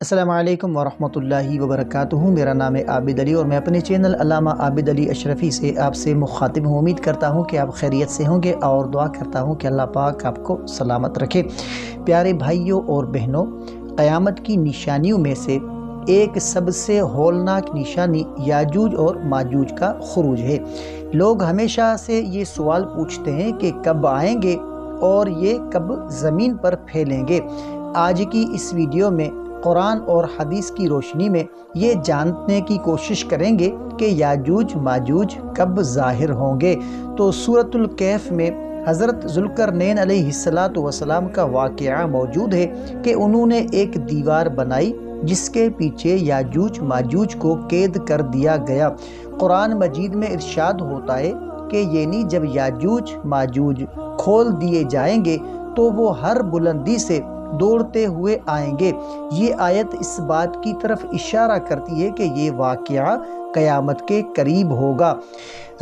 السلام علیکم ورحمۃ اللہ وبرکاتہ۔ میرا نام ہے عابد علی اور میں اپنے چینل علامہ عابد علی اشرفی سے آپ سے مخاطب ہوں۔ امید کرتا ہوں کہ آپ خیریت سے ہوں گے اور دعا کرتا ہوں کہ اللہ پاک آپ کو سلامت رکھے۔ پیارے بھائیوں اور بہنوں، قیامت کی نشانیوں میں سے ایک سب سے ہولناک نشانی یاجوج اور ماجوج کا خروج ہے۔ لوگ ہمیشہ سے یہ سوال پوچھتے ہیں کہ کب آئیں گے اور یہ کب زمین پر پھیلیں گے۔ آج کی اس ویڈیو میں قرآن اور حدیث کی روشنی میں یہ جاننے کی کوشش کریں گے کہ یاجوج ماجوج کب ظاہر ہوں گے۔ تو سورۃ الکہف میں حضرت ذوالقرنین علیہ السلام کا واقعہ موجود ہے کہ انہوں نے ایک دیوار بنائی جس کے پیچھے یاجوج ماجوج کو قید کر دیا گیا۔ قرآن مجید میں ارشاد ہوتا ہے کہ یعنی جب یاجوج ماجوج کھول دیے جائیں گے تو وہ ہر بلندی سے دوڑتے ہوئے آئیں گے۔ یہ آیت اس بات کی طرف اشارہ کرتی ہے کہ یہ واقعہ قیامت کے قریب ہوگا۔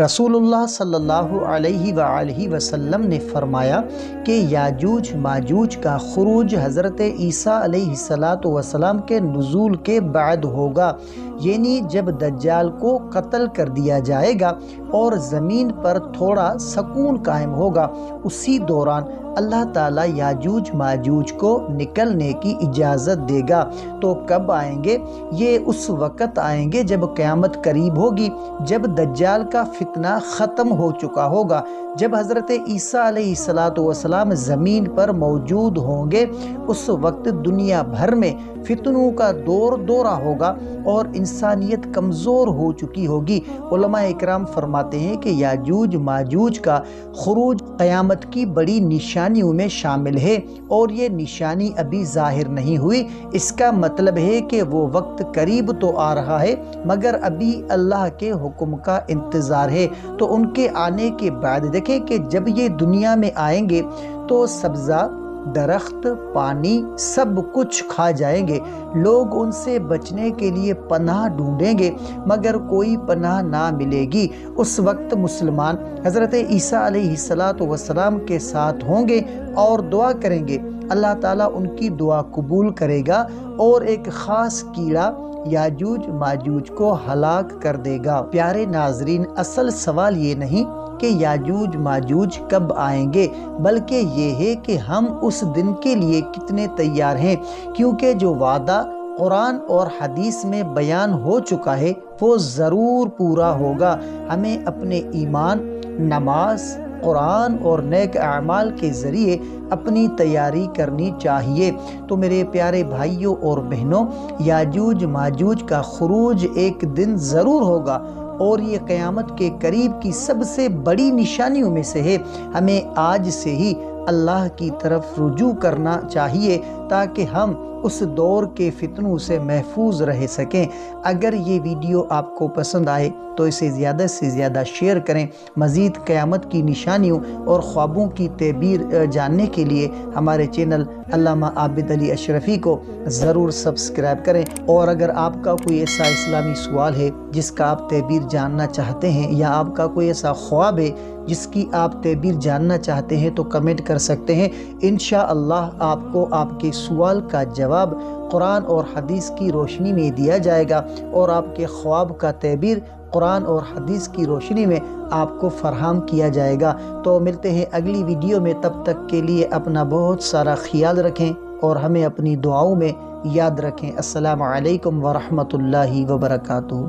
رسول اللہ صلی اللہ علیہ وآلہ وسلم نے فرمایا کہ یاجوج ماجوج کا خروج حضرت عیسیٰ علیہ السلام کے نزول کے بعد ہوگا، یعنی جب دجال کو قتل کر دیا جائے گا اور زمین پر تھوڑا سکون قائم ہوگا، اسی دوران اللہ تعالیٰ یاجوج ماجوج کو نکلنے کی اجازت دے گا۔ تو کب آئیں گے؟ یہ اس وقت آئیں گے جب قیامت قریب ہوگی، جب دجال کا فتنہ ختم ہو چکا ہوگا، جب حضرت عیسیٰ علیہ السلام زمین پر موجود ہوں گے۔ اس وقت دنیا بھر میں فتنوں کا دورہ ہوگا اور انسانیت کمزور ہو چکی ہوگی۔ علماء اکرام فرماتے ہیں کہ یاجوج ماجوج کا خروج قیامت کی بڑی نشانیوں میں شامل ہے، اور یہ نشانی ابھی ظاہر نہیں ہوئی۔ اس کا مطلب ہے کہ وہ وقت قریب تو آ رہا ہے مگر ابھی اللہ کے حکم کا انتظار ہے۔ تو ان کے آنے کے بعد دیکھیں کہ جب یہ دنیا میں آئیں گے تو سبزہ، درخت، پانی سب کچھ کھا جائیں گے۔ لوگ ان سے بچنے کے لیے پناہ ڈھونڈیں گے مگر کوئی پناہ نہ ملے گی۔ اس وقت مسلمان حضرت عیسیٰ علیہ السلام کے ساتھ ہوں گے اور دعا کریں گے، اللہ تعالیٰ ان کی دعا قبول کرے گا اور ایک خاص کیڑا یاجوج ماجوج کو ہلاک کر دے گا۔ پیارے ناظرین، اصل سوال یہ نہیں کہ یاجوج ماجوج کب آئیں گے، بلکہ یہ ہے کہ ہم اس دن کے لیے کتنے تیار ہیں، کیونکہ جو وعدہ قرآن اور حدیث میں بیان ہو چکا ہے وہ ضرور پورا ہوگا۔ ہمیں اپنے ایمان، نماز، قرآن اور نیک اعمال کے ذریعے اپنی تیاری کرنی چاہیے۔ تو میرے پیارے بھائیوں اور بہنوں، یاجوج ماجوج کا خروج ایک دن ضرور ہوگا اور یہ قیامت کے قریب کی سب سے بڑی نشانیوں میں سے ہے۔ ہمیں آج سے ہی اللہ کی طرف رجوع کرنا چاہیے تاکہ ہم اس دور کے فتنوں سے محفوظ رہ سکیں۔ اگر یہ ویڈیو آپ کو پسند آئے تو اسے زیادہ سے زیادہ شیئر کریں۔ مزید قیامت کی نشانیوں اور خوابوں کی تعبیر جاننے کے لیے ہمارے چینل علامہ عابد علی اشرفی کو ضرور سبسکرائب کریں، اور اگر آپ کا کوئی ایسا اسلامی سوال ہے جس کا آپ تعبیر جاننا چاہتے ہیں، یا آپ کا کوئی ایسا خواب ہے جس کی آپ تعبیر جاننا چاہتے ہیں، تو کمنٹ کر سکتے ہیں۔ انشاءاللہ آپ کو آپ کے سوال کا جواب قرآن اور حدیث کی روشنی میں دیا جائے گا، اور آپ کے خواب کا تعبیر قرآن اور حدیث کی روشنی میں آپ کو فراہم کیا جائے گا۔ تو ملتے ہیں اگلی ویڈیو میں، تب تک کے لیے اپنا بہت سارا خیال رکھیں اور ہمیں اپنی دعاؤں میں یاد رکھیں۔ السلام علیکم ورحمۃ اللہ وبرکاتہ۔